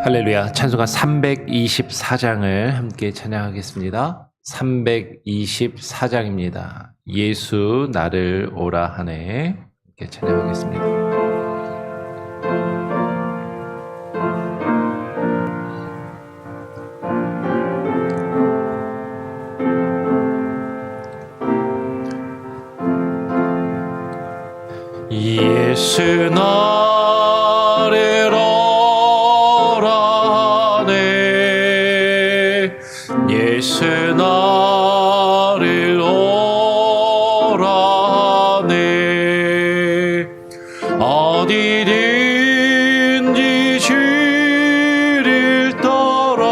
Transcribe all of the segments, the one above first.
할렐루야. 찬송가 324장을 함께 찬양하겠습니다. 324장입니다. 예수 나를 오라 하네. 함께 찬양하겠습니다. 예수 나를 예수 나를 오라네. 어디든지 주를 따라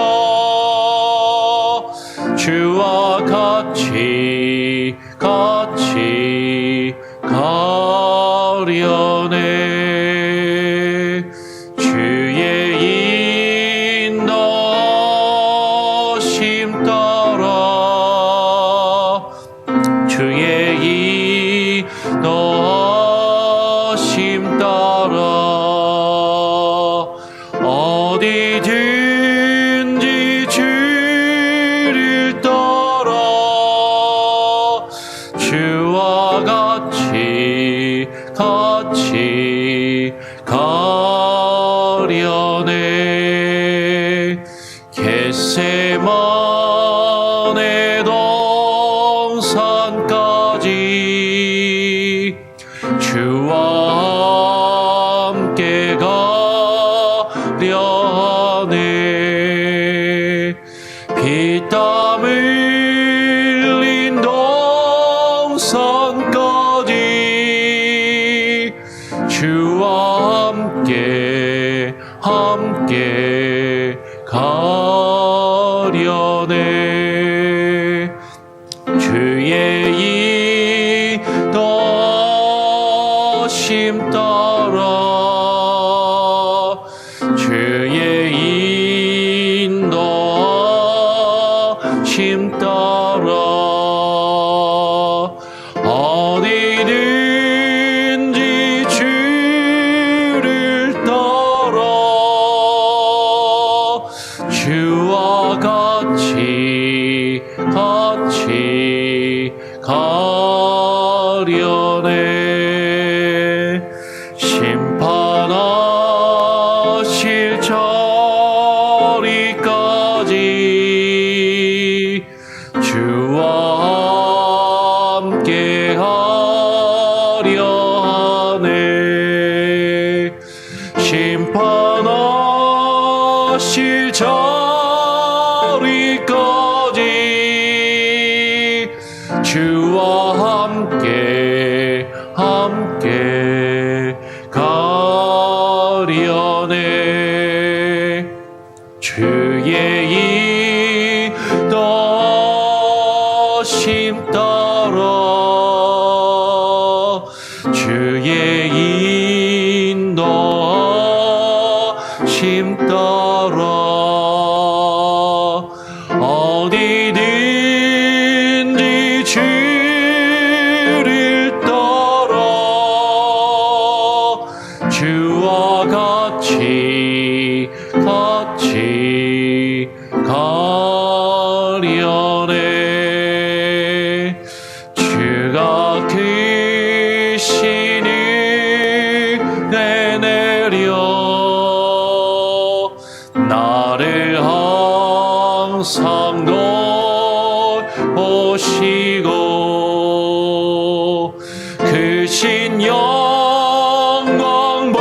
주와 같이 가려네. 주의 인도하심 따라 주의 인도하심 따라 어디든지 주를 따라 주와 같이 가려네. 겟세마네 동산까지 주와 함께 가려네. 피땀 흘린 동산까지 주와 함께 가려네. 주의 인도하심 따라 주의 인도하심 따라 어디든지 주를 따라 주와 같이 가려네. 심판하실 자리까지 주와 함께 하려 하네. 심판하실 자리까지 주와 함께 가려네. 주의 인도하심 따라 주의 인도하심 따라 어디든지 주를 따라 주와 같이 가려네. 주가 크신 은혜 내려 나를 항상 돌보시고 크신 영광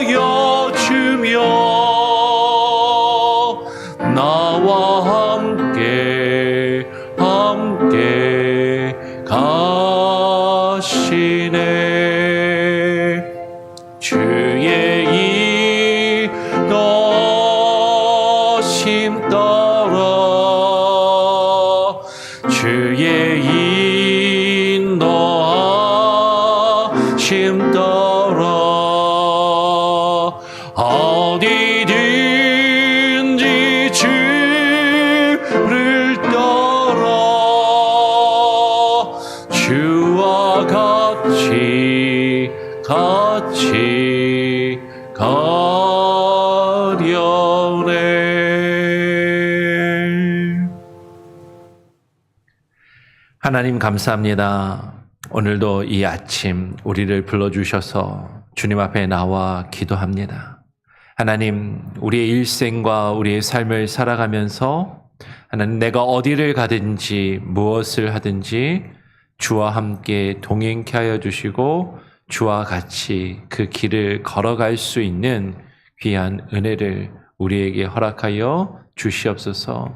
보여주며 나와 함께 가시네. 주의 인도하심 따라 주의 인도 같이 가려네. 하나님 감사합니다. 오늘도 이 아침 우리를 불러주셔서 주님 앞에 나와 기도합니다. 하나님, 우리의 일생과 우리의 삶을 살아가면서 하나님, 내가 어디를 가든지 무엇을 하든지 주와 함께 동행케 하여 주시고 주와 같이 그 길을 걸어갈 수 있는 귀한 은혜를 우리에게 허락하여 주시옵소서.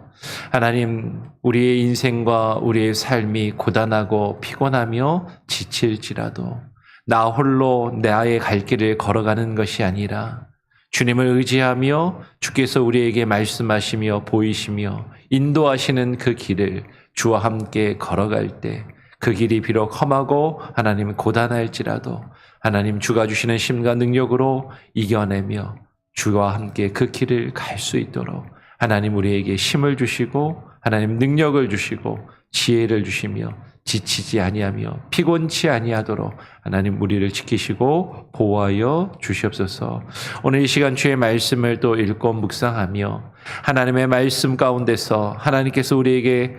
하나님, 우리의 인생과 우리의 삶이 고단하고 피곤하며 지칠지라도 나 홀로 나의 갈 길을 걸어가는 것이 아니라 주님을 의지하며 주께서 우리에게 말씀하시며 보이시며 인도하시는 그 길을 주와 함께 걸어갈 때 그 길이 비록 험하고 하나님 고단할지라도 하나님 주가 주시는 힘과 능력으로 이겨내며 주와 함께 그 길을 갈 수 있도록 하나님 우리에게 힘을 주시고 하나님 능력을 주시고 지혜를 주시며 지치지 아니하며 피곤치 아니하도록 하나님 우리를 지키시고 보호하여 주시옵소서. 오늘 이 시간 주의 말씀을 또 읽고 묵상하며 하나님의 말씀 가운데서 하나님께서 우리에게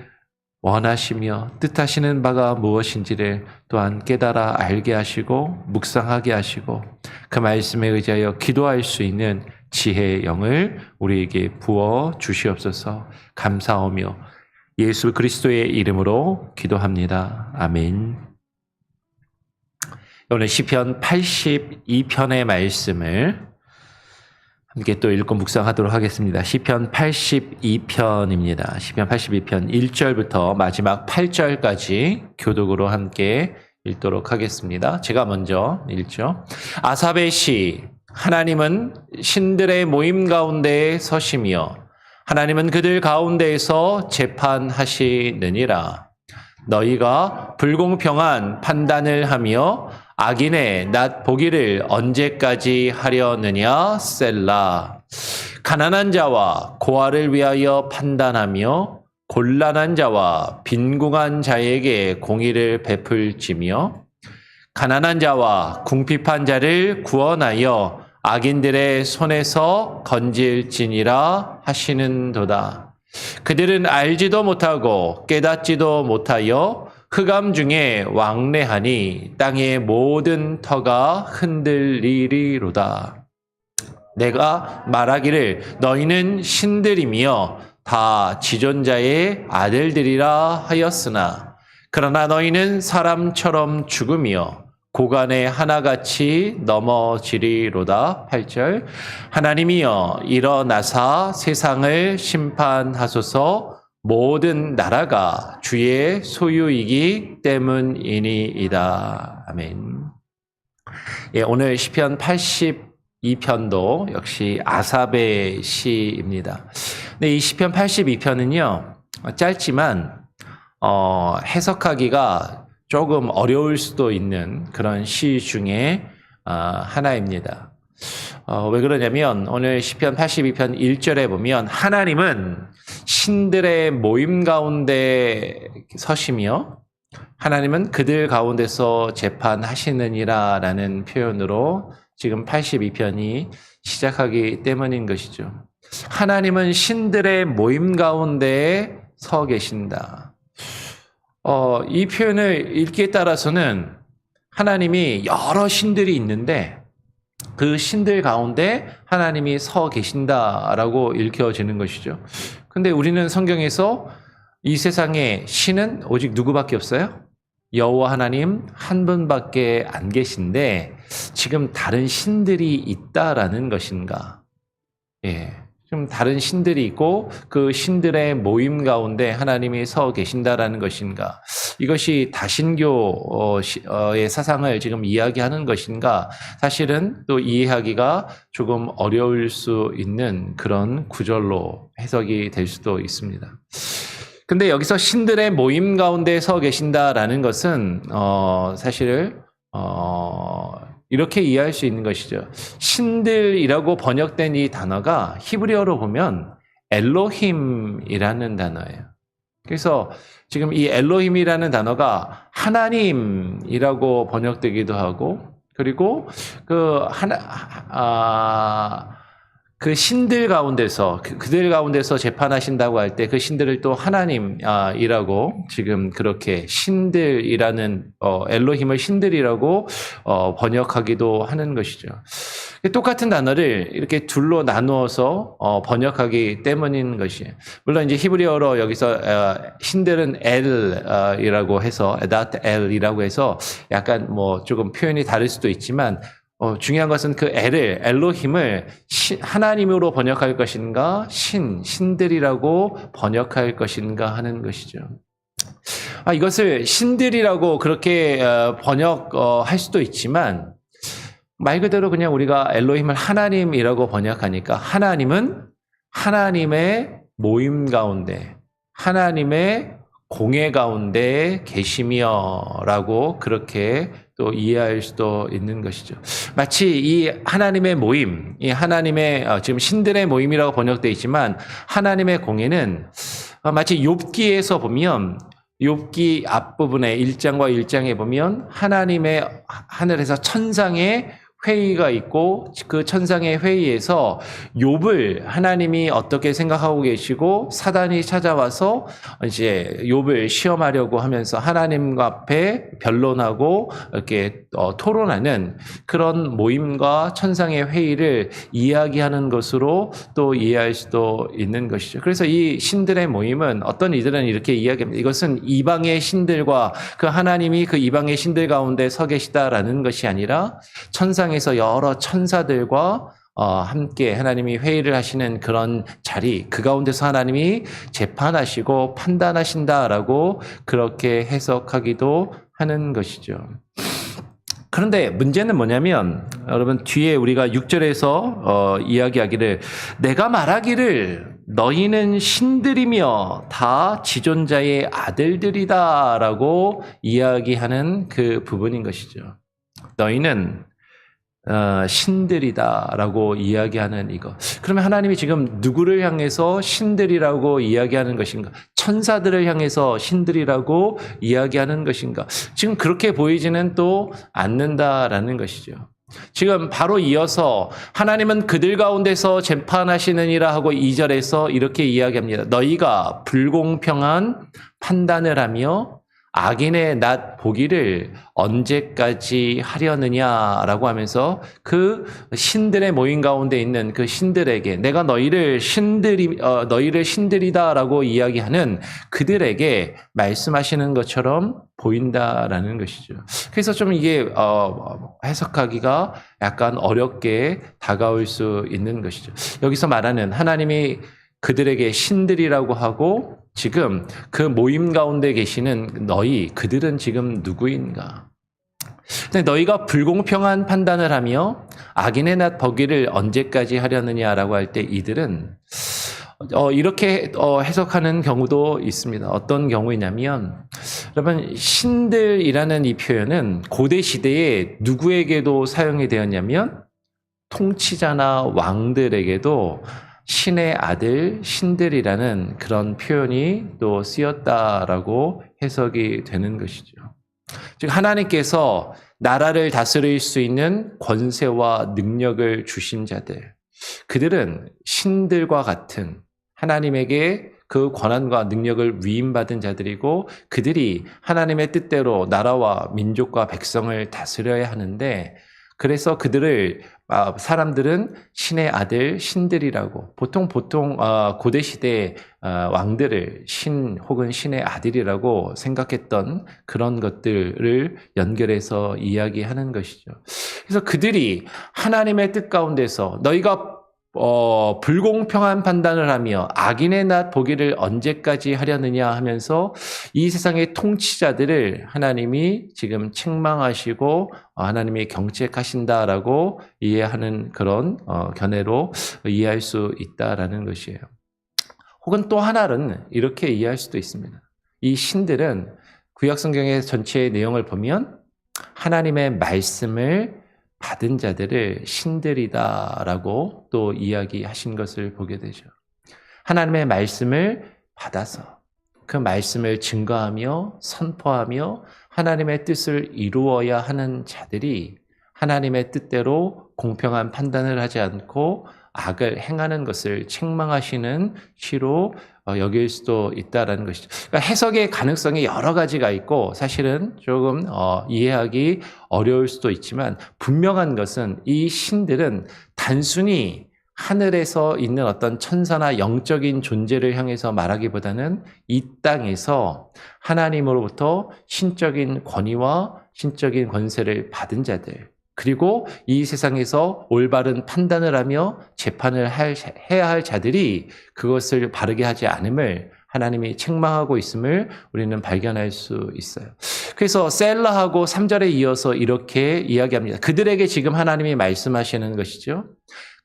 원하시며 뜻하시는 바가 무엇인지를 또한 깨달아 알게 하시고 묵상하게 하시고 그 말씀에 의지하여 기도할 수 있는 지혜의 영을 우리에게 부어 주시옵소서. 감사하며 예수 그리스도의 이름으로 기도합니다. 아멘. 오늘 시편 82편의 말씀을 함께 또 읽고 묵상하도록 하겠습니다. 시편 82편입니다. 시편 82편 1절부터 마지막 8절까지 교독으로 함께 읽도록 하겠습니다. 제가 먼저 읽죠. 아삽의 시. 하나님은 신들의 모임 가운데에 서시며 하나님은 그들 가운데에서 재판하시느니라. 너희가 불공평한 판단을 하며 악인의 낫 보기를 언제까지 하려느냐 셀라. 가난한 자와 고아를 위하여 판단하며 곤란한 자와 빈궁한 자에게 공의를 베풀지며 가난한 자와 궁핍한 자를 구원하여 악인들의 손에서 건질지니라 하시는도다. 그들은 알지도 못하고 깨닫지도 못하여 흑암 중에 왕래하니 땅의 모든 터가 흔들리리로다. 내가 말하기를 너희는 신들이며 다 지존자의 아들들이라 하였으나 그러나 너희는 사람처럼 죽으며 고간에 하나같이 넘어지리로다. 8절. 하나님이여 일어나사 세상을 심판하소서. 모든 나라가 주의 소유이기 때문이니이다. 아멘. 예, 오늘 시편 82편도 역시 아삽의 시입니다. 근데 이 시편 82편은요, 짧지만 해석하기가 조금 어려울 수도 있는 그런 시 중에 하나입니다. 왜 그러냐면 오늘 시편 82편 1절에 보면 하나님은 신들의 모임 가운데 서시며 하나님은 그들 가운데서 재판하시느니라 라는 표현으로 지금 82편이 시작하기 때문인 것이죠. 하나님은 신들의 모임 가운데에 서 계신다. 이 표현을 읽기에 따라서는 하나님이 여러 신들이 있는데 그 신들 가운데 하나님이 서 계신다라고 읽혀지는 것이죠. 근데 우리는 성경에서 이 세상에 신은 오직 누구밖에 없어요? 여호와 하나님 한 분밖에 안 계신데 지금 다른 신들이 있다라는 것인가? 예. 좀 다른 신들이 있고 그 신들의 모임 가운데 하나님이 서 계신다라는 것인가? 이것이 다신교의 사상을 지금 이야기하는 것인가? 사실은 또 이해하기가 조금 어려울 수 있는 그런 구절로 해석이 될 수도 있습니다. 근데 여기서 신들의 모임 가운데 서 계신다라는 것은 사실 이렇게 이해할 수 있는 것이죠. 신들이라고 번역된 이 단어가 히브리어로 보면 엘로힘이라는 단어예요. 그래서 지금 이 엘로힘이라는 단어가 하나님이라고 번역되기도 하고 그리고 그 신들 가운데서 그들 가운데서 재판하신다고 할 때 그 신들을 또 하나님이라고 지금 그렇게 신들이라는 엘로힘을 신들이라고 번역하기도 하는 것이죠. 똑같은 단어를 이렇게 둘로 나누어서 번역하기 때문인 것이에요. 물론 이제 히브리어로 여기서 신들은 엘이라고 해서 에닷 엘이라고 해서 약간 뭐 조금 표현이 다를 수도 있지만 중요한 것은 그 엘로힘을 하나님으로 번역할 것인가, 신들이라고 번역할 것인가 하는 것이죠. 이것을 신들이라고 그렇게 번역할 수도 있지만, 말 그대로 그냥 우리가 엘로힘을 하나님이라고 번역하니까, 하나님은 하나님의 모임 가운데, 하나님의 공회 가운데 계시며라고 그렇게 또 이해할 수도 있는 것이죠. 마치 이 하나님의 모임, 이 하나님의 지금 신들의 모임이라고 번역되어 있지만 하나님의 공회는 마치 욥기에서 보면 욥기 앞부분에 1장과 1장에 보면 하나님의 하늘에서 천상의 회의가 있고 그 천상의 회의에서 욥을 하나님이 어떻게 생각하고 계시고 사단이 찾아와서 이제 욥을 시험하려고 하면서 하나님 앞에 변론하고 이렇게 토론하는 그런 모임과 천상의 회의를 이야기하는 것으로 또 이해할 수도 있는 것이죠. 그래서 이 신들의 모임은 어떤 이들은 이렇게 이야기합니다. 이것은 이방의 신들과 그 하나님이 그 이방의 신들 가운데 서 계시다라는 것이 아니라 천상에서 여러 천사들과 함께 하나님이 회의를 하시는 그런 자리, 그 가운데서 하나님이 재판하시고 판단하신다라고 그렇게 해석하기도 하는 것이죠. 그런데 문제는 뭐냐면 여러분 뒤에 우리가 6절에서 이야기하기를 내가 말하기를 너희는 신들이며 다 지존자의 아들들이다라고 이야기하는 그 부분인 것이죠. 너희는 신들이다라고 이야기하는 이거. 그러면 하나님이 지금 누구를 향해서 신들이라고 이야기하는 것인가? 천사들을 향해서 신들이라고 이야기하는 것인가? 지금 그렇게 보이지는 또 않는다라는 것이죠. 지금 바로 이어서 하나님은 그들 가운데서 재판하시느니라 하고 2절에서 이렇게 이야기합니다. 너희가 불공평한 판단을 하며 악인의 낫 보기를 언제까지 하려느냐라고 하면서 그 신들의 모임 가운데 있는 그 신들에게 내가 너희를 신들이다라고 이야기하는 그들에게 말씀하시는 것처럼 보인다라는 것이죠. 그래서 좀 이게 해석하기가 약간 어렵게 다가올 수 있는 것이죠. 여기서 말하는 하나님이 그들에게 신들이라고 하고 지금 그 모임 가운데 계시는 너희, 그들은 지금 누구인가? 근데 너희가 불공평한 판단을 하며 악인의 낫 보기를 언제까지 하려느냐라고 할 때 이들은 이렇게 해석하는 경우도 있습니다. 어떤 경우이냐면 여러분 신들이라는 이 표현은 고대 시대에 누구에게도 사용이 되었냐면 통치자나 왕들에게도 신의 아들, 신들이라는 그런 표현이 또 쓰였다라고 해석이 되는 것이죠. 즉 하나님께서 나라를 다스릴 수 있는 권세와 능력을 주신 자들, 그들은 신들과 같은 하나님에게 그 권한과 능력을 위임받은 자들이고 그들이 하나님의 뜻대로 나라와 민족과 백성을 다스려야 하는데 그래서 그들을 사람들은 신의 아들, 신들이라고 보통 고대 시대 왕들을 신 혹은 신의 아들이라고 생각했던 그런 것들을 연결해서 이야기하는 것이죠. 그래서 그들이 하나님의 뜻 가운데서 너희가 불공평한 판단을 하며 악인의 낫 보기를 언제까지 하려느냐 하면서 이 세상의 통치자들을 하나님이 지금 책망하시고 하나님이 경책하신다라고 이해하는 그런 견해로 이해할 수 있다라는 것이에요. 혹은 또 하나는 이렇게 이해할 수도 있습니다. 이 신들은 구약성경의 전체의 내용을 보면 하나님의 말씀을 받은 자들을 신들이다라고 또 이야기하신 것을 보게 되죠. 하나님의 말씀을 받아서 그 말씀을 증거하며 선포하며 하나님의 뜻을 이루어야 하는 자들이 하나님의 뜻대로 공평한 판단을 하지 않고 악을 행하는 것을 책망하시는 시로 여길 수도 있다라는 것이죠. 그러니까 해석의 가능성이 여러 가지가 있고 사실은 조금 이해하기 어려울 수도 있지만 분명한 것은 이 신들은 단순히 하늘에서 있는 어떤 천사나 영적인 존재를 향해서 말하기보다는 이 땅에서 하나님으로부터 신적인 권위와 신적인 권세를 받은 자들, 그리고 이 세상에서 올바른 판단을 하며 재판을 해야 할 자들이 그것을 바르게 하지 않음을 하나님이 책망하고 있음을 우리는 발견할 수 있어요. 그래서 셀라하고 3절에 이어서 이렇게 이야기합니다. 그들에게 지금 하나님이 말씀하시는 것이죠.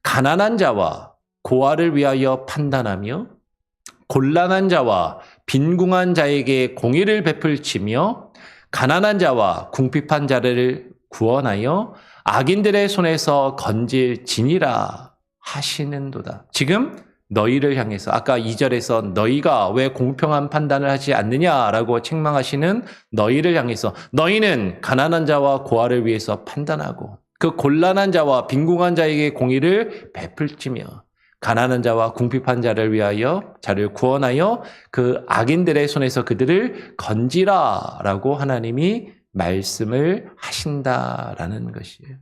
가난한 자와 고아를 위하여 판단하며 곤란한 자와 빈궁한 자에게 공의를 베풀치며 가난한 자와 궁핍한 자를 구원하여 악인들의 손에서 건질지니라 하시는도다. 지금 너희를 향해서 아까 2절에서 너희가 왜 공평한 판단을 하지 않느냐라고 책망하시는 너희를 향해서 너희는 가난한 자와 고아를 위해서 판단하고 그 곤란한 자와 빈궁한 자에게 공의를 베풀지며 가난한 자와 궁핍한 자를 위하여 자를 구원하여 그 악인들의 손에서 그들을 건지라라고 하나님이 말씀을 하신다라는 것이에요.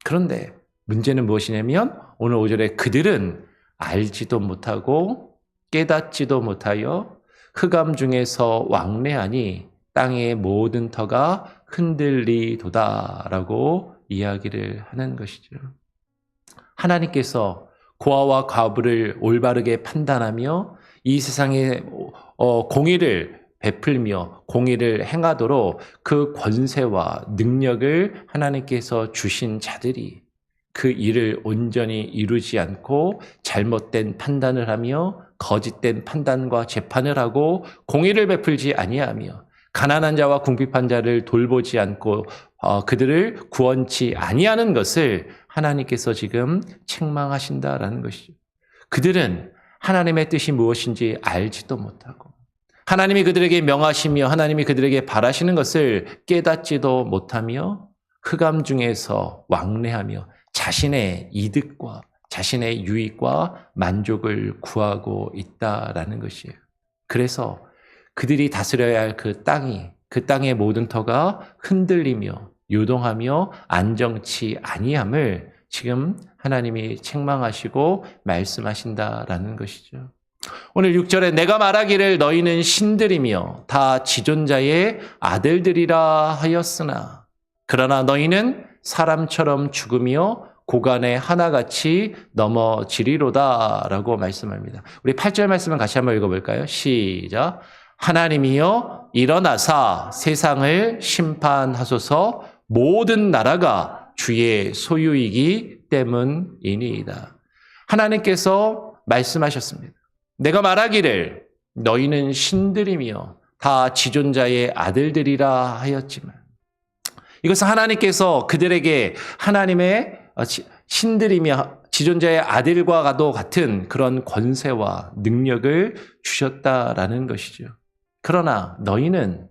그런데 문제는 무엇이냐면 오늘 5절에 그들은 알지도 못하고 깨닫지도 못하여 흑암 중에서 왕래하니 땅의 모든 터가 흔들리도다라고 이야기를 하는 것이죠. 하나님께서 고아와 과부를 올바르게 판단하며 이 세상에 공의를 베풀며 공의를 행하도록 그 권세와 능력을 하나님께서 주신 자들이 그 일을 온전히 이루지 않고 잘못된 판단을 하며 거짓된 판단과 재판을 하고 공의를 베풀지 아니하며 가난한 자와 궁핍한 자를 돌보지 않고 그들을 구원치 아니하는 것을 하나님께서 지금 책망하신다라는 것이죠. 그들은 하나님의 뜻이 무엇인지 알지도 못하고 하나님이 그들에게 명하시며 하나님이 그들에게 바라시는 것을 깨닫지도 못하며 흑암 중에서 왕래하며 자신의 이득과 자신의 유익과 만족을 구하고 있다라는 것이에요. 그래서 그들이 다스려야 할 그 땅의 모든 터가 흔들리며 요동하며 안정치 아니함을 지금 하나님이 책망하시고 말씀하신다라는 것이죠. 오늘 6절에 내가 말하기를 너희는 신들이며 다 지존자의 아들들이라 하였으나 그러나 너희는 사람처럼 죽으며 고간에 하나같이 넘어지리로다 라고 말씀합니다. 우리 8절 말씀을 같이 한번 읽어볼까요? 시작. 하나님이여 일어나사 세상을 심판하소서 모든 나라가 주의 소유이기 때문이니이다. 하나님께서 말씀하셨습니다. 내가 말하기를 너희는 신들이며 다 지존자의 아들들이라 하였지만 이것은 하나님께서 그들에게 하나님의 신들이며 지존자의 아들과도 같은 그런 권세와 능력을 주셨다라는 것이죠. 그러나 너희는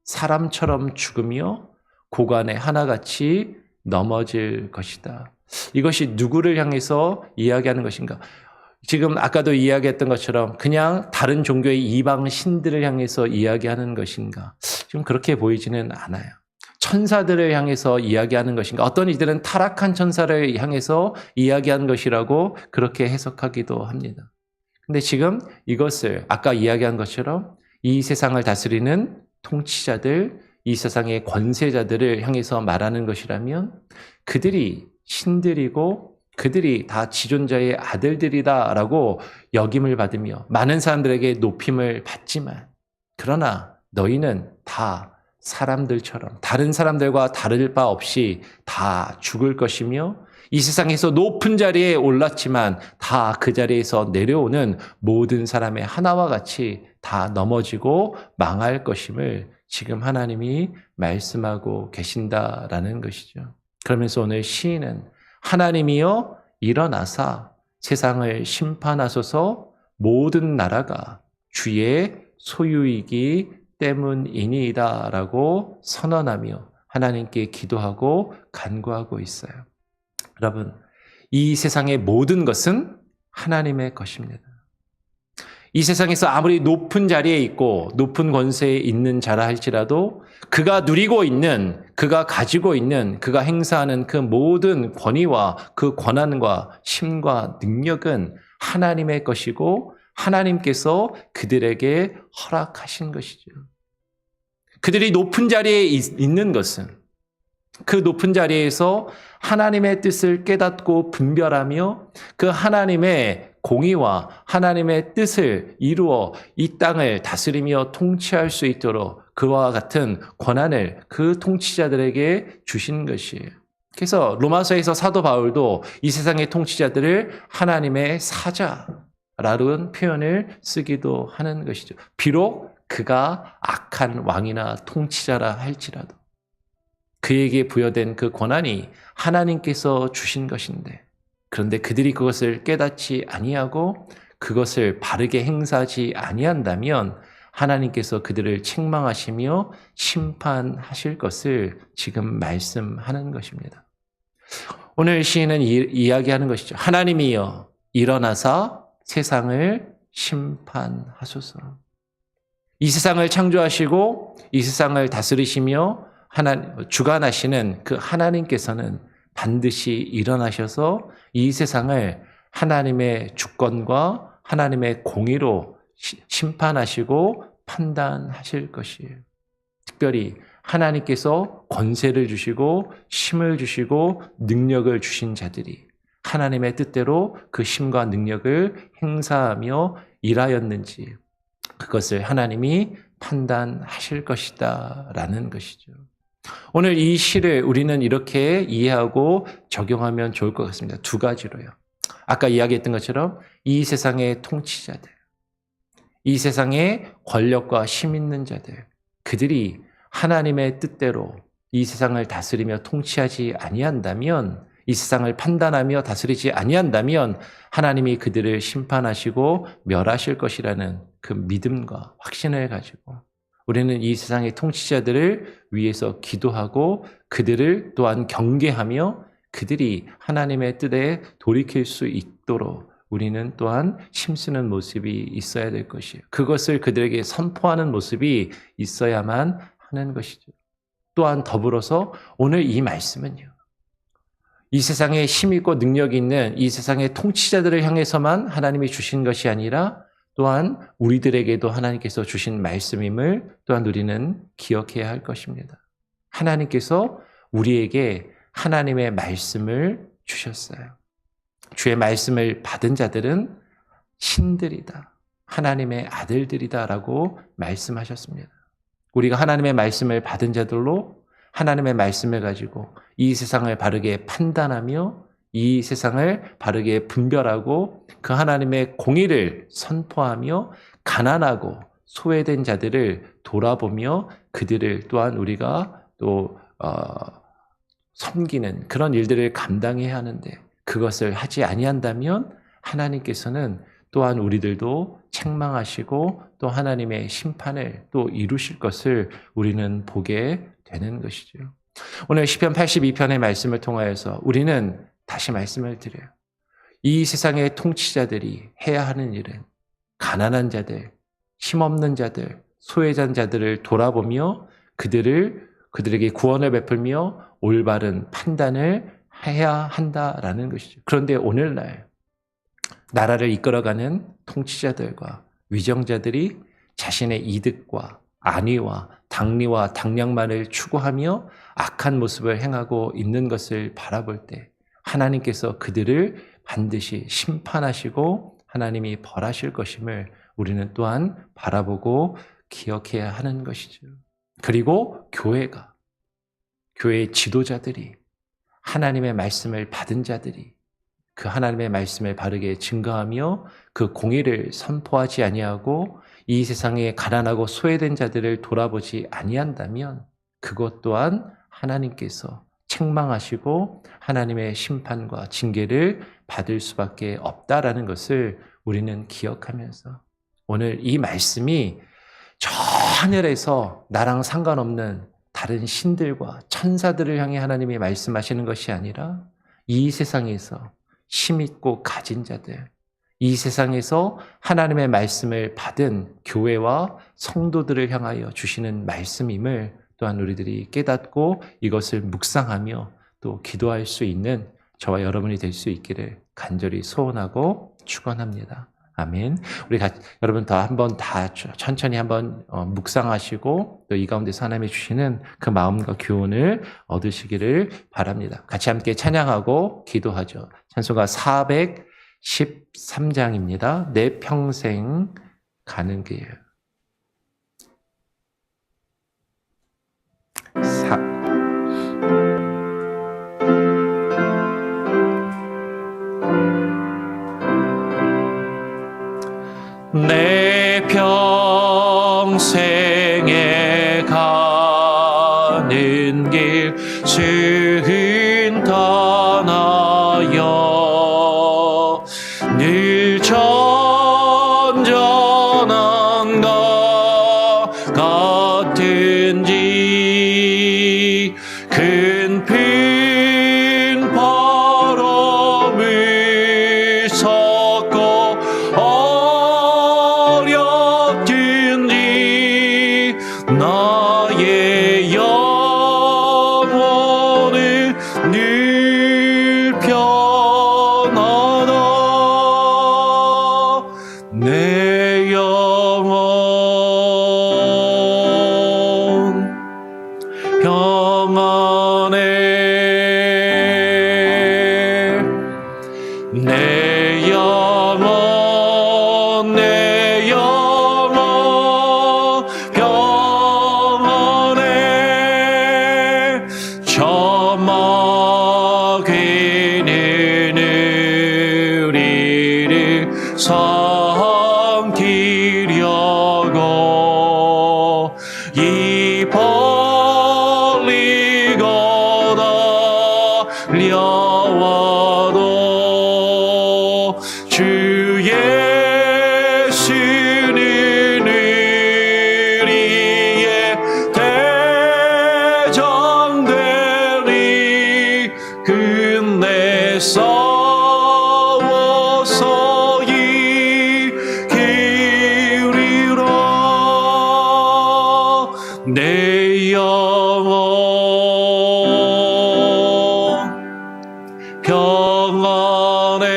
사람처럼 죽으며 고간에 하나같이 넘어질 것이다. 이것이 누구를 향해서 이야기하는 것인가? 지금 아까도 이야기했던 것처럼 그냥 다른 종교의 이방 신들을 향해서 이야기하는 것인가? 지금 그렇게 보이지는 않아요. 천사들을 향해서 이야기하는 것인가? 어떤 이들은 타락한 천사를 향해서 이야기하는 것이라고 그렇게 해석하기도 합니다. 근데 지금 이것을 아까 이야기한 것처럼 이 세상을 다스리는 통치자들, 이 세상의 권세자들을 향해서 말하는 것이라면 그들이 신들이고 그들이 다 지존자의 아들들이다라고 역임을 받으며 많은 사람들에게 높임을 받지만 그러나 너희는 다 사람들처럼 다른 사람들과 다를 바 없이 다 죽을 것이며 이 세상에서 높은 자리에 올랐지만 다 그 자리에서 내려오는 모든 사람의 하나와 같이 다 넘어지고 망할 것임을 지금 하나님이 말씀하고 계신다라는 것이죠. 그러면서 오늘 시인은 하나님이여 일어나사 세상을 심판하소서 모든 나라가 주의 소유이기 때문이니이다 라고 선언하며 하나님께 기도하고 간구하고 있어요. 여러분, 이 세상의 모든 것은 하나님의 것입니다. 이 세상에서 아무리 높은 자리에 있고 높은 권세에 있는 자라 할지라도 그가 누리고 있는, 그가 가지고 있는, 그가 행사하는 그 모든 권위와 그 권한과 힘과 능력은 하나님의 것이고 하나님께서 그들에게 허락하신 것이죠. 그들이 높은 자리에 있는 것은 그 높은 자리에서 하나님의 뜻을 깨닫고 분별하며 그 하나님의 공의와 하나님의 뜻을 이루어 이 땅을 다스리며 통치할 수 있도록 그와 같은 권한을 그 통치자들에게 주신 것이에요. 그래서 로마서에서 사도 바울도 이 세상의 통치자들을 하나님의 사자라는 표현을 쓰기도 하는 것이죠. 비록 그가 악한 왕이나 통치자라 할지라도 그에게 부여된 그 권한이 하나님께서 주신 것인데, 그런데 그들이 그것을 깨닫지 아니하고 그것을 바르게 행사하지 아니한다면 하나님께서 그들을 책망하시며 심판하실 것을 지금 말씀하는 것입니다. 오늘 시인은 이야기하는 것이죠. 하나님이여 일어나사 세상을 심판하소서. 이 세상을 창조하시고 이 세상을 다스리시며 주관하시는 그 하나님께서는 반드시 일어나셔서 이 세상을 하나님의 주권과 하나님의 공의로 심판하시고 판단하실 것이에요. 특별히 하나님께서 권세를 주시고 힘을 주시고 능력을 주신 자들이 하나님의 뜻대로 그 힘과 능력을 행사하며 일하였는지 그것을 하나님이 판단하실 것이다 라는 것이죠. 오늘 이 시를 우리는 이렇게 이해하고 적용하면 좋을 것 같습니다. 두 가지로요. 아까 이야기했던 것처럼 이 세상의 통치자들, 이 세상의 권력과 힘 있는 자들, 그들이 하나님의 뜻대로 이 세상을 다스리며 통치하지 아니한다면, 이 세상을 판단하며 다스리지 아니한다면 하나님이 그들을 심판하시고 멸하실 것이라는 그 믿음과 확신을 가지고 우리는 이 세상의 통치자들을 위해서 기도하고 그들을 또한 경계하며 그들이 하나님의 뜻에 돌이킬 수 있도록 우리는 또한 힘쓰는 모습이 있어야 될 것이에요. 그것을 그들에게 선포하는 모습이 있어야만 하는 것이죠. 또한 더불어서 오늘 이 말씀은요. 이 세상에 힘있고 능력이 있는 이 세상의 통치자들을 향해서만 하나님이 주신 것이 아니라 또한 우리들에게도 하나님께서 주신 말씀임을 또한 우리는 기억해야 할 것입니다. 하나님께서 우리에게 하나님의 말씀을 주셨어요. 주의 말씀을 받은 자들은 신들이다. 하나님의 아들들이다라고 말씀하셨습니다. 우리가 하나님의 말씀을 받은 자들로 하나님의 말씀을 가지고 이 세상을 바르게 판단하며 이 세상을 바르게 분별하고 그 하나님의 공의를 선포하며 가난하고 소외된 자들을 돌아보며 그들을 또한 우리가 또 섬기는 그런 일들을 감당해야 하는데 그것을 하지 아니한다면 하나님께서는 또한 우리들도 책망하시고 또 하나님의 심판을 또 이루실 것을 우리는 보게 되는 것이죠. 오늘 시편 82편의 말씀을 통하여서 우리는 다시 말씀을 드려요. 이 세상의 통치자들이 해야 하는 일은 가난한 자들, 힘없는 자들, 소외된 자들을 돌아보며 그들에게 구원을 베풀며 올바른 판단을 해야 한다라는 것이죠. 그런데 오늘날 나라를 이끌어가는 통치자들과 위정자들이 자신의 이득과 안위와 당리와 당량만을 추구하며 악한 모습을 행하고 있는 것을 바라볼 때 하나님께서 그들을 반드시 심판하시고 하나님이 벌하실 것임을 우리는 또한 바라보고 기억해야 하는 것이죠. 그리고 교회의 지도자들이 하나님의 말씀을 받은 자들이 그 하나님의 말씀을 바르게 증거하며 그 공의를 선포하지 아니하고 이 세상에 가난하고 소외된 자들을 돌아보지 아니한다면 그것 또한 하나님께서 책망하시고 하나님의 심판과 징계를 받을 수밖에 없다라는 것을 우리는 기억하면서 오늘 이 말씀이 저 하늘에서 나랑 상관없는 다른 신들과 천사들을 향해 하나님이 말씀하시는 것이 아니라 이 세상에서 힘있고 가진 자들, 이 세상에서 하나님의 말씀을 받은 교회와 성도들을 향하여 주시는 말씀임을 또한 우리들이 깨닫고 이것을 묵상하며 또 기도할 수 있는 저와 여러분이 될 수 있기를 간절히 소원하고 축원합니다. 아멘. 우리 여러분 한번 천천히 한번 묵상하시고 또 이 가운데서 하나님이 주시는 그 마음과 교훈을 얻으시기를 바랍니다. 같이 함께 찬양하고 기도하죠. 찬송가 413장입니다. 내 평생 가는 길. 내 평생에 가는 길 순탄하여 늘 전전한 것 같은지 큰 바람을 섞어 나의 영혼을 늘 편하다. 내 영혼 평안해. 내 영혼 저마귀는 우리를 삼키려고 입 벌리고 달려와도 주 예수는 우리의 대장되리. 끝내 싸워서 이기리라. 내 영혼 평안해.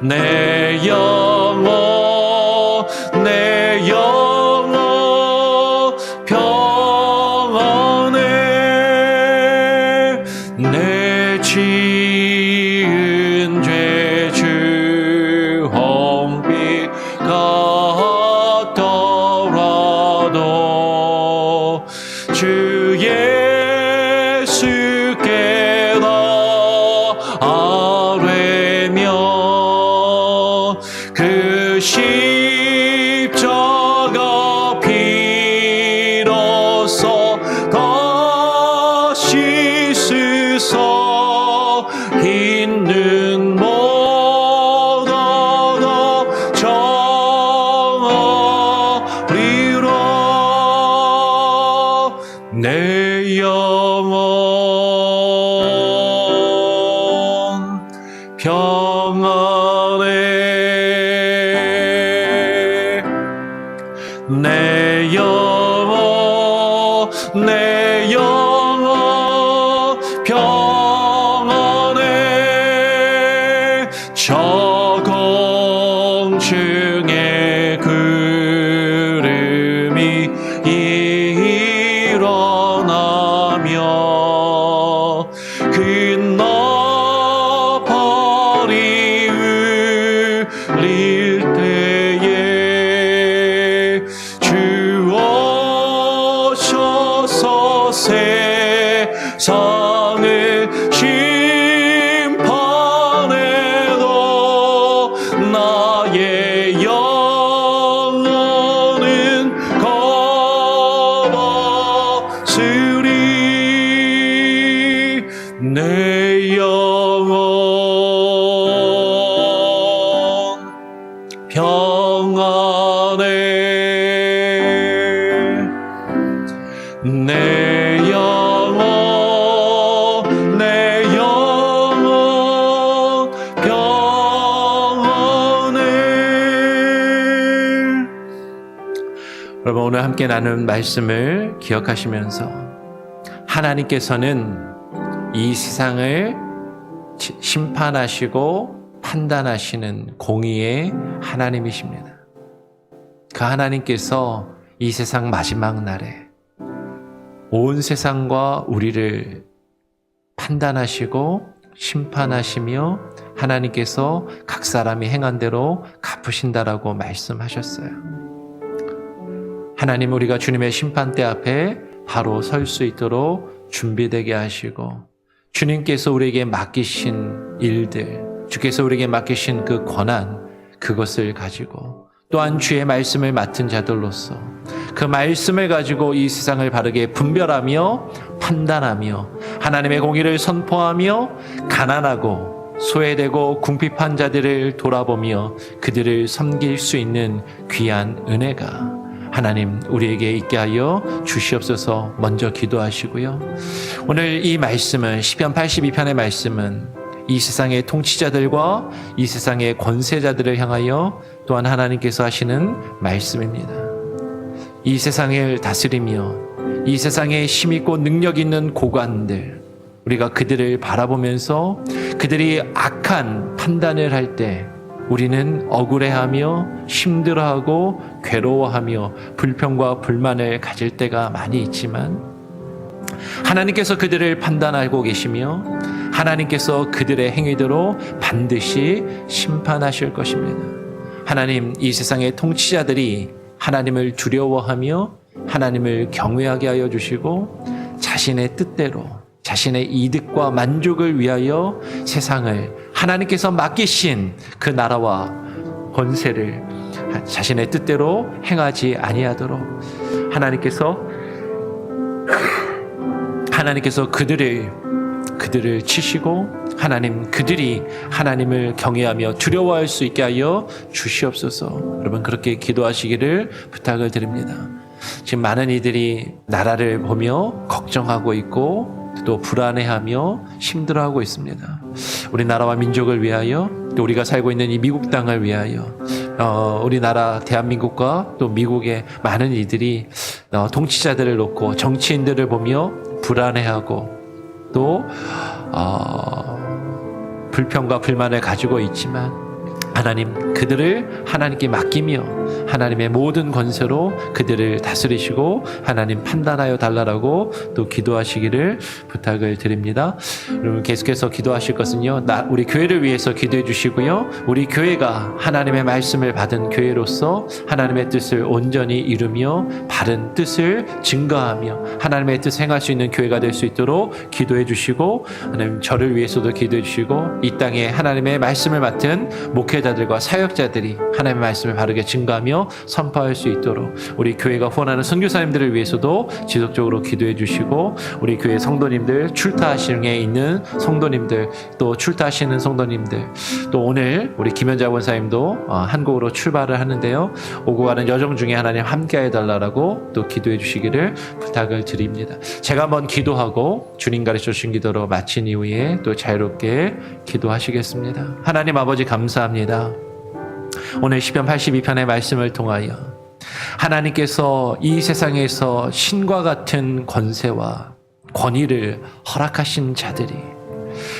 내 영혼 평안해. 내 지은 죄 주 홍빛 같더라도 주 예수께 다 아뢰며 그 십자가 피로써 다시 쓰서 있는 모든 정하리라. 내 영혼 평안해. 내 영혼 평안해. 저공중에 구름이 일어나며 그 나팔이 울릴 때에 주 오셔서 세상을 심판해도 나의 영혼은 겁없으리. 내 영혼 평안해. 내 영혼 내 영혼 평안을. 여러분, 오늘 함께 나눈 말씀을 기억하시면서 하나님께서는 이 세상을 심판하시고 판단하시는 공의의 하나님이십니다. 그 하나님께서 이 세상 마지막 날에 온 세상과 우리를 판단하시고 심판하시며 하나님께서 각 사람이 행한 대로 갚으신다라고 말씀하셨어요. 하나님, 우리가 주님의 심판대 앞에 바로 설 수 있도록 준비되게 하시고, 주님께서 우리에게 맡기신 일들, 주께서 우리에게 맡기신 그 권한, 그것을 가지고 또한 주의 말씀을 맡은 자들로서 그 말씀을 가지고 이 세상을 바르게 분별하며 판단하며 하나님의 공의를 선포하며 가난하고 소외되고 궁핍한 자들을 돌아보며 그들을 섬길 수 있는 귀한 은혜가 하나님 우리에게 있게 하여 주시옵소서. 먼저 기도하시고요. 오늘 이 말씀은 시편 82편의 말씀은 이 세상의 통치자들과 이 세상의 권세자들을 향하여 또한 하나님께서 하시는 말씀입니다. 이 세상을 다스리며 이 세상에 힘있고 능력 있는 고관들, 우리가 그들을 바라보면서 그들이 악한 판단을 할 때 우리는 억울해하며 힘들어하고 괴로워하며 불평과 불만을 가질 때가 많이 있지만, 하나님께서 그들을 판단하고 계시며 하나님께서 그들의 행위대로 반드시 심판하실 것입니다. 하나님, 이 세상의 통치자들이 하나님을 두려워하며 하나님을 경외하게 하여 주시고 자신의 뜻대로 자신의 이득과 만족을 위하여 세상을 하나님께서 맡기신 그 나라와 권세를 자신의 뜻대로 행하지 아니하도록 하나님께서 그들을 치시고 그들이 하나님을 경외하며 두려워할 수 있게 하여 주시옵소서. 여러분, 그렇게 기도하시기를 부탁을 드립니다. 지금 많은 이들이 나라를 보며 걱정하고 있고 또 불안해하며 힘들어하고 있습니다. 우리나라와 민족을 위하여, 또 우리가 살고 있는 이 미국 땅을 위하여, 우리나라 대한민국과 또 미국의 많은 이들이 통치자들을 놓고 정치인들을 보며 불안해하고 또 불평과 불만을 가지고 있지만, 하나님, 그들을 하나님께 맡기며 하나님의 모든 권세로 그들을 다스리시고 하나님 판단하여 달라라고 또 기도하시기를 부탁을 드립니다. 여러분, 계속해서 기도하실 것은요, 우리 교회를 위해서 기도해 주시고요, 우리 교회가 하나님의 말씀을 받은 교회로서 하나님의 뜻을 온전히 이루며 바른 뜻을 증거하며 하나님의 뜻을 행할 수 있는 교회가 될 수 있도록 기도해 주시고, 하나님, 저를 위해서도 기도해 주시고 이 땅에 하나님의 말씀을 맡은 목회자들과 사역자들이 하나님의 말씀을 바르게 증거하며 선포할 수 있도록 우리 교회가 후원하는 선교사님들을 위해서도 지속적으로 기도해 주시고, 우리 교회 성도님들, 출타하시에 있는 성도님들, 또 출타하시는 성도님들, 또 오늘 우리 김현자 원사님도 한국으로 출발을 하는데요, 오고 가는 여정 중에 하나님 함께해 달라고 또 기도해 주시기를 부탁을 드립니다. 제가 한번 기도하고 주님 가르쳐 주신 기도로 마친 이후에 또 자유롭게 기도하시겠습니다. 하나님 아버지, 감사합니다. 오늘 시편 82편의 말씀을 통하여 하나님께서 이 세상에서 신과 같은 권세와 권위를 허락하신 자들이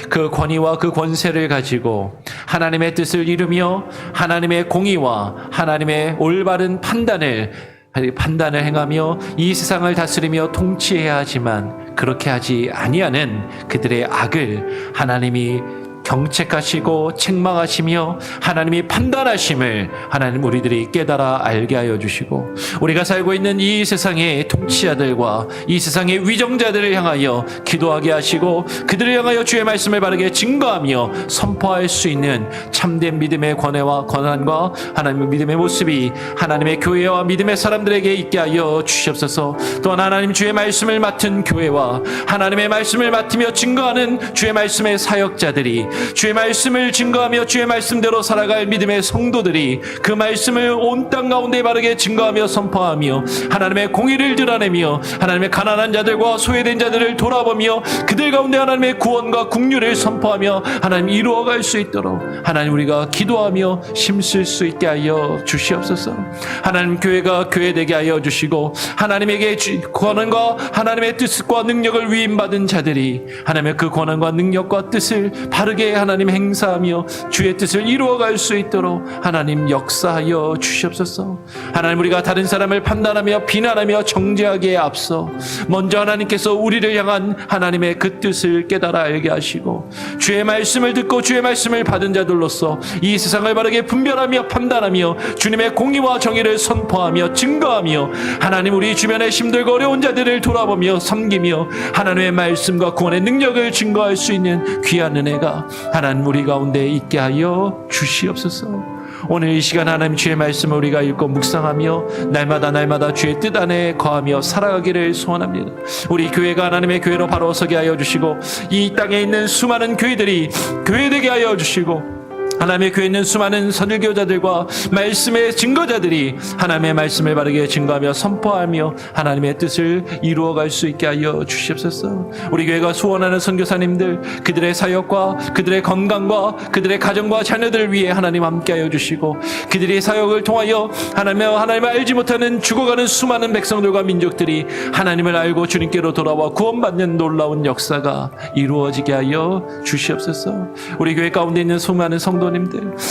그 권위와 그 권세를 가지고 하나님의 뜻을 이루며 하나님의 공의와 하나님의 올바른 판단을 행하며 이 세상을 다스리며 통치해야 하지만 그렇게 하지 아니하는 그들의 악을 하나님이 경책하시고 책망하시며 하나님이 판단하심을 하나님 우리들이 깨달아 알게 하여 주시고, 우리가 살고 있는 이 세상의 통치자들과 이 세상의 위정자들을 향하여 기도하게 하시고 그들을 향하여 주의 말씀을 바르게 증거하며 선포할 수 있는 참된 믿음의 권위와 권한과 하나님의 믿음의 모습이 하나님의 교회와 믿음의 사람들에게 있게 하여 주시옵소서. 또한 하나님, 주의 말씀을 맡은 교회와 하나님의 말씀을 맡으며 증거하는 주의 말씀의 사역자들이 주의 말씀을 증거하며 주의 말씀대로 살아갈 믿음의 성도들이 그 말씀을 온 땅 가운데 바르게 증거하며 선포하며 하나님의 공의를 드러내며 하나님의 가난한 자들과 소외된 자들을 돌아보며 그들 가운데 하나님의 구원과 국률을 선포하며 하나님 이루어갈 수 있도록 하나님 우리가 기도하며 힘쓸 수 있게 하여 주시옵소서. 하나님 교회가 교회되게 하여 주시고 하나님에게 권한과 하나님의 뜻과 능력을 위임받은 자들이 하나님의 그 권한과 능력과 뜻을 바르게 하나님 행사하며 주의 뜻을 이루어갈 수 있도록 하나님 역사하여 주시옵소서. 하나님 우리가 다른 사람을 판단하며 비난하며 정죄하기에 앞서 먼저 하나님께서 우리를 향한 하나님의 그 뜻을 깨달아 알게 하시고 주의 말씀을 듣고 주의 말씀을 받은 자들로서 이 세상을 바르게 분별하며 판단하며 주님의 공의와 정의를 선포하며 증거하며 하나님 우리 주변에 힘들고 어려운 자들을 돌아보며 섬기며 하나님의 말씀과 구원의 능력을 증거할 수 있는 귀한 은혜가 하나님 우리 가운데 있게 하여 주시옵소서. 오늘 이 시간 하나님 주의 말씀을 우리가 읽고 묵상하며 날마다 주의 뜻 안에 거하며 살아가기를 소원합니다. 우리 교회가 하나님의 교회로 바로 서게 하여 주시고 이 땅에 있는 수많은 교회들이 교회되게 하여 주시고 하나님의 교회에 있는 수많은 선교자들과 말씀의 증거자들이 하나님의 말씀을 바르게 증거하며 선포하며 하나님의 뜻을 이루어갈 수 있게 하여 주시옵소서. 우리 교회가 소원하는 선교사님들 그들의 사역과 그들의 건강과 그들의 가정과 자녀들을 위해 하나님 함께하여 주시고 그들의 사역을 통하여 하나님을 알지 못하는 죽어가는 수많은 백성들과 민족들이 하나님을 알고 주님께로 돌아와 구원받는 놀라운 역사가 이루어지게 하여 주시옵소서. 우리 교회 가운데 있는 수많은 성도님들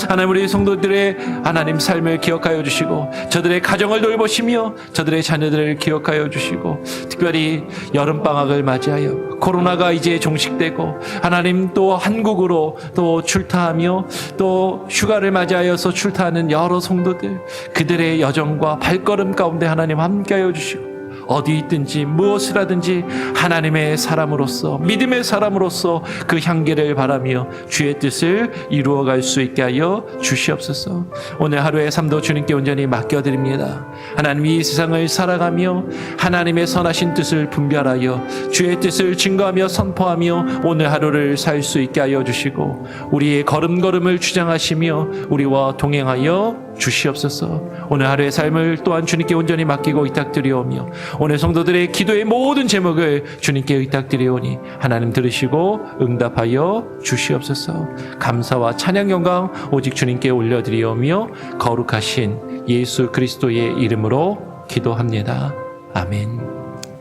하나님 우리 성도들의 하나님 삶을 기억하여 주시고 저들의 가정을 돌보시며 저들의 자녀들을 기억하여 주시고 특별히 여름방학을 맞이하여 코로나가 이제 종식되고 하나님 또 한국으로 또 출타하며 또 휴가를 맞이하여서 출타하는 여러 성도들 그들의 여정과 발걸음 가운데 하나님 함께하여 주시고 어디 있든지 무엇을 하든지 하나님의 사람으로서 믿음의 사람으로서 그 향기를 바라며 주의 뜻을 이루어갈 수 있게 하여 주시옵소서. 오늘 하루의 삶도 주님께 온전히 맡겨드립니다. 하나님 이 세상을 살아가며 하나님의 선하신 뜻을 분별하여 주의 뜻을 증거하며 선포하며 오늘 하루를 살 수 있게 하여 주시고 우리의 걸음걸음을 주장하시며 우리와 동행하여 주시옵소서. 오늘 하루의 삶을 또한 주님께 온전히 맡기고 의탁드리오며 오늘 성도들의 기도의 모든 제목을 주님께 의탁드리오니 하나님 들으시고 응답하여 주시옵소서. 감사와 찬양 영광 오직 주님께 올려드리오며 거룩하신 예수 그리스도의 이름으로 기도합니다. 아멘.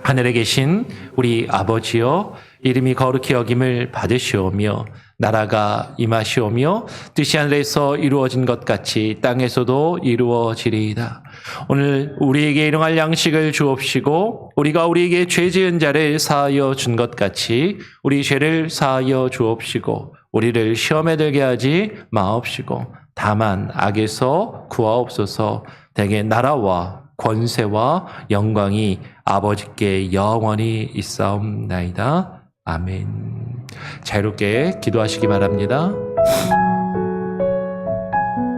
하늘에 계신 우리 아버지여 이름이 거룩히 여김을 받으시오며 나라가 임하시오며 뜻이 하늘에서 이루어진 것 같이 땅에서도 이루어지리이다. 오늘 우리에게 일용할 양식을 주옵시고 우리가 우리에게 죄 지은 자를 사하여 준 것 같이 우리 죄를 사하여 주옵시고 우리를 시험에 들게 하지 마옵시고 다만 악에서 구하옵소서. 대개 나라와 권세와 영광이 아버지께 영원히 있사옵나이다. 아멘. 자유롭게 기도하시기 바랍니다.